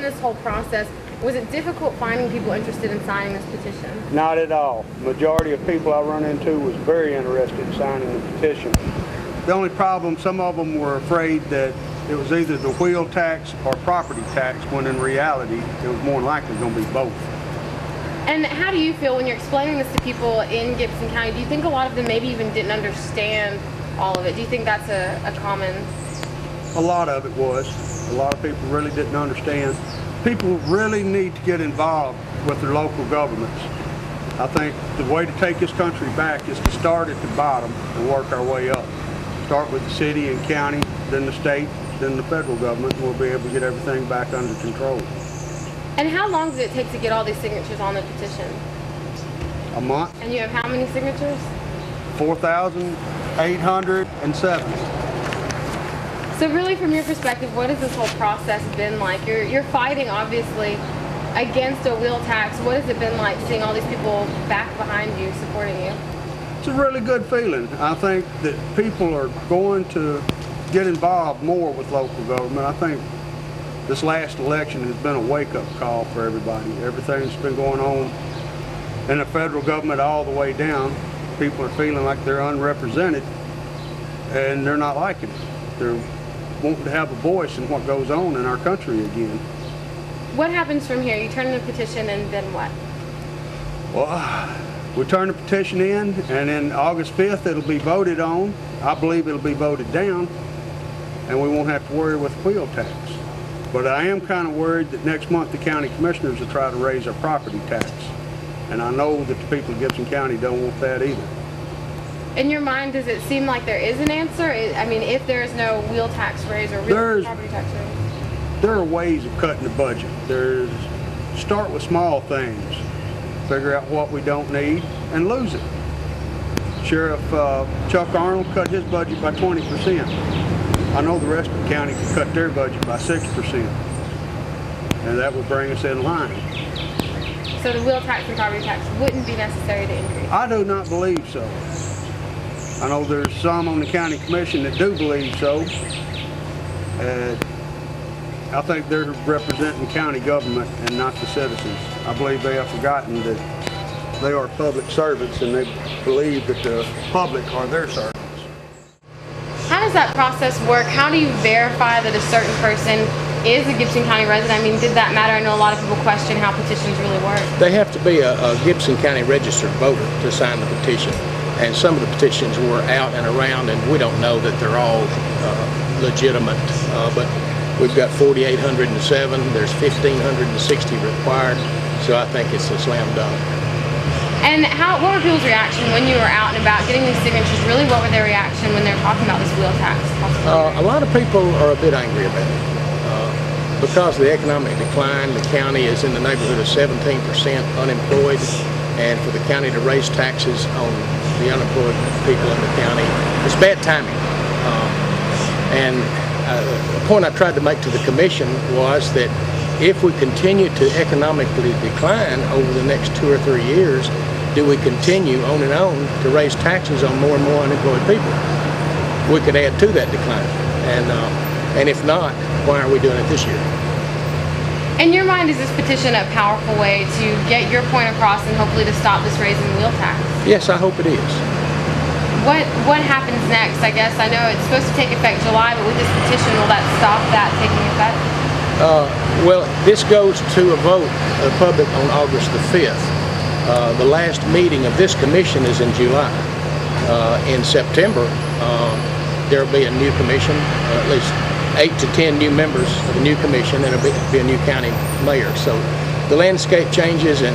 this whole process, was it difficult finding people interested in signing this petition? Not at all. Majority of people I run into was very interested in signing the petition. The only problem, some of them were afraid that it was either the wheel tax or property tax, when in reality it was more than likely going to be both. And how do you feel when you're explaining this to people in Gibson County? Do you think a lot of them maybe even didn't understand all of it? Do you think that's a common? A lot of it was. A lot of people really didn't understand. People really need to get involved with their local governments. I think the way to take this country back is to start at the bottom and work our way up. Start with the city and county, then the state, then the federal government, and we'll be able to get everything back under control. And how long does it take to get all these signatures on the petition? A month. And you have how many signatures? 4,807. So really, from your perspective, what has this whole process been like? You're fighting, obviously, against a wheel tax. What has it been like seeing all these people back behind you, supporting you? It's a really good feeling. I think that people are going to get involved more with local government. I think this last election has been a wake-up call for everybody. Everything that's been going on in the federal government all the way down, people are feeling like they're unrepresented and they're not liking it. They're wanting to have a voice in what goes on in our country again. What happens from here? You turn in a petition and then what? Well, we turn the petition in, and then August 5th it'll be voted on. I believe it'll be voted down, and we won't have to worry with wheel tax. But I am kind of worried that next month the county commissioners will try to raise our property tax. And I know that the people of Gibson County don't want that either. In your mind, does it seem like there is an answer? I mean, if there is no wheel tax raise or real property tax raise? There are ways of cutting the budget. Start with small things. Figure out what we don't need and lose it. Sheriff Chuck Arnold cut his budget by 20%. I know the rest of the county could cut their budget by 6%, and that would bring us in line. So the wheel tax and property tax wouldn't be necessary to increase? I do not believe so. I know there's some on the county commission that do believe so. I think they're representing county government and not the citizens. I believe they have forgotten that they are public servants, and they believe that the public are their servants. How does that process work? How do you verify that a certain person is a Gibson County resident? I mean, did that matter? I know a lot of people question how petitions really work. They have to be a Gibson County registered voter to sign the petition. And some of the petitions were out and around, and we don't know that they're all legitimate. But we've got 4,807. There's 1,560 required. So I think it's a slam dunk. And what were people's reaction when you were out and about getting these signatures? Really, what were their reaction when they were talking about this wheel tax? A lot of people are a bit angry about it. Because of the economic decline, the county is in the neighborhood of 17% unemployed, and for the county to raise taxes on the unemployed people in the county, it's bad timing. The point I tried to make to the commission was that if we continue to economically decline over the next 2 or 3 years, do we continue on and on to raise taxes on more and more unemployed people? We could add to that decline. And if not, why are we doing it this year? In your mind, is this petition a powerful way to get your point across and hopefully to stop this raising wheel tax? Yes, I hope it is. What happens next? I guess I know it's supposed to take effect July, but with this petition, will that stop that taking effect? Well, this goes to a vote of the public on August the 5th. The last meeting of this commission is in July. In September, there will be a new commission, at least 8 to 10 new members of the new commission, and it'll be a new county mayor. So the landscape changes, and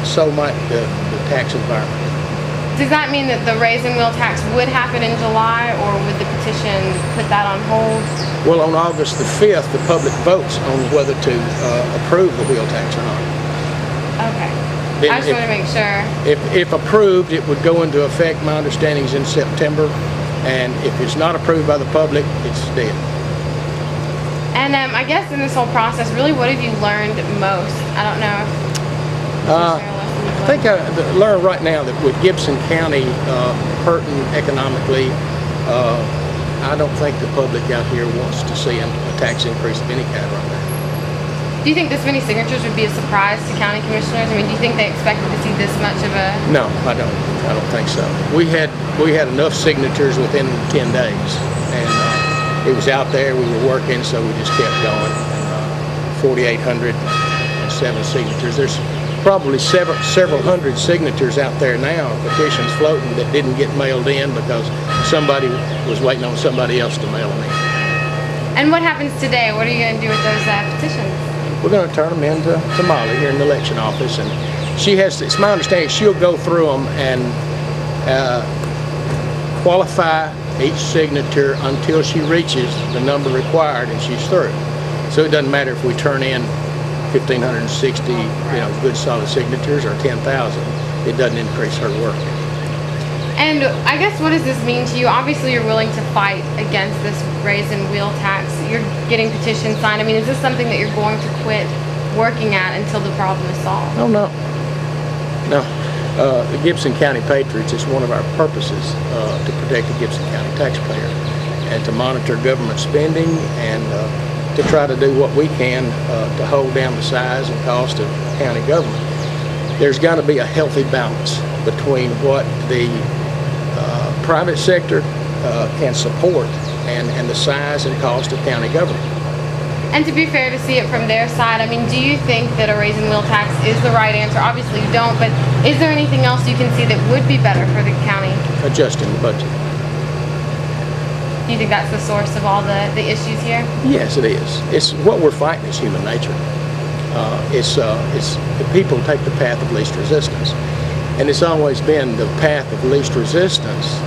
so might the tax environment. Does that mean that the raise and wheel tax would happen in July, or would the petition put that on hold? Well, on August the 5th, the public votes on whether to approve the wheel tax or not. Okay. I just want to make sure. If approved, it would go into effect, my understanding is in September, and if it's not approved by the public, it's dead. And I guess in this whole process, really, what have you learned most? I don't know if I think I learned right now that with Gibson County hurting economically, I don't think the public out here wants to see a tax increase of any kind right now. Do you think this many signatures would be a surprise to county commissioners? I mean, do you think they expected to see this much of a... No, I don't. I don't think so. We had enough signatures within 10 days, and it was out there. We were working, so we just kept going. 4,807 signatures. There's probably several hundred signatures out there now, petitions floating that didn't get mailed in because somebody was waiting on somebody else to mail them in. And what happens today? What are you going to do with those petitions? We're going to turn them in to Molly here in the election office, and she has, it's my understanding, she'll go through them and qualify each signature until she reaches the number required and she's through. So it doesn't matter if we turn in 1,560, good solid signatures or 10,000. It doesn't increase her work. And I guess, what does this mean to you? Obviously, you're willing to fight against this raise in wheel tax. You're getting petitions signed. I mean, is this something that you're going to quit working at until the problem is solved? Oh, no. No. The Gibson County Patriots is one of our purposes to protect the Gibson County taxpayer and to monitor government spending and to try to do what we can to hold down the size and cost of county government. There's got to be a healthy balance between what the private sector can support and the size and cost of county government. And to be fair, to see it from their side, I mean, do you think that a raise in wheel tax is the right answer? Obviously you don't, but is there anything else you can see that would be better for the county? Adjusting the budget. Do you think that's the source of all the issues here? Yes, it is. It's what we're fighting is human nature. It's the people take the path of least resistance, and it's always been the path of least resistance.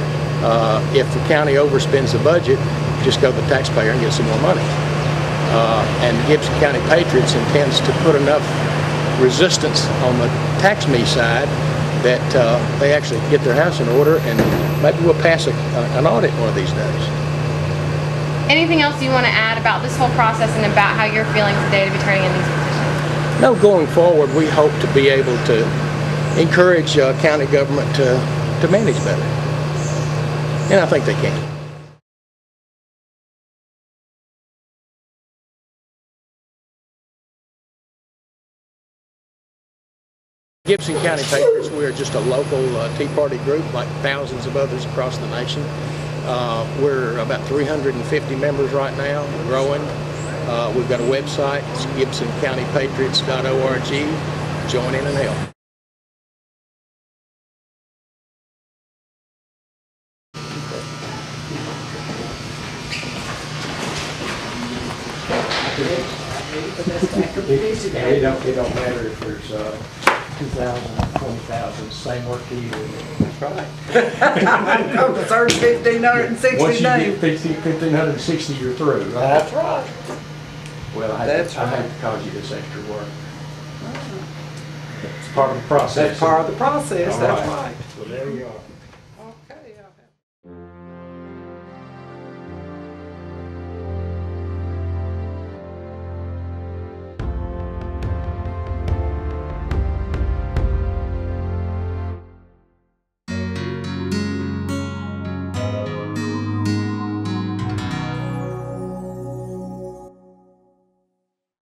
If the county overspends the budget, just go to the taxpayer and get some more money. And the Gibson County Patriots intends to put enough resistance on the tax me side that they actually get their house in order, and maybe we'll pass an audit one of these days. Anything else you want to add about this whole process and about how you're feeling today to be turning in these petitions? No, going forward, we hope to be able to encourage county government to manage better. And I think they can. Gibson County Patriots, we are just a local Tea Party group like thousands of others across the nation. We're about 350 members right now, growing. We've got a website, it's gibsoncountypatriots.org. Join in and help. It don't matter if there's 2,000 or 20,000, same work to you. That's right. Go to 1,560 Once you get days. 1,560, you're through, right? That's right. Well, I hate to cause you this extra work. It's part of the process. That's part of the process, All that's right. right. Well, there you are.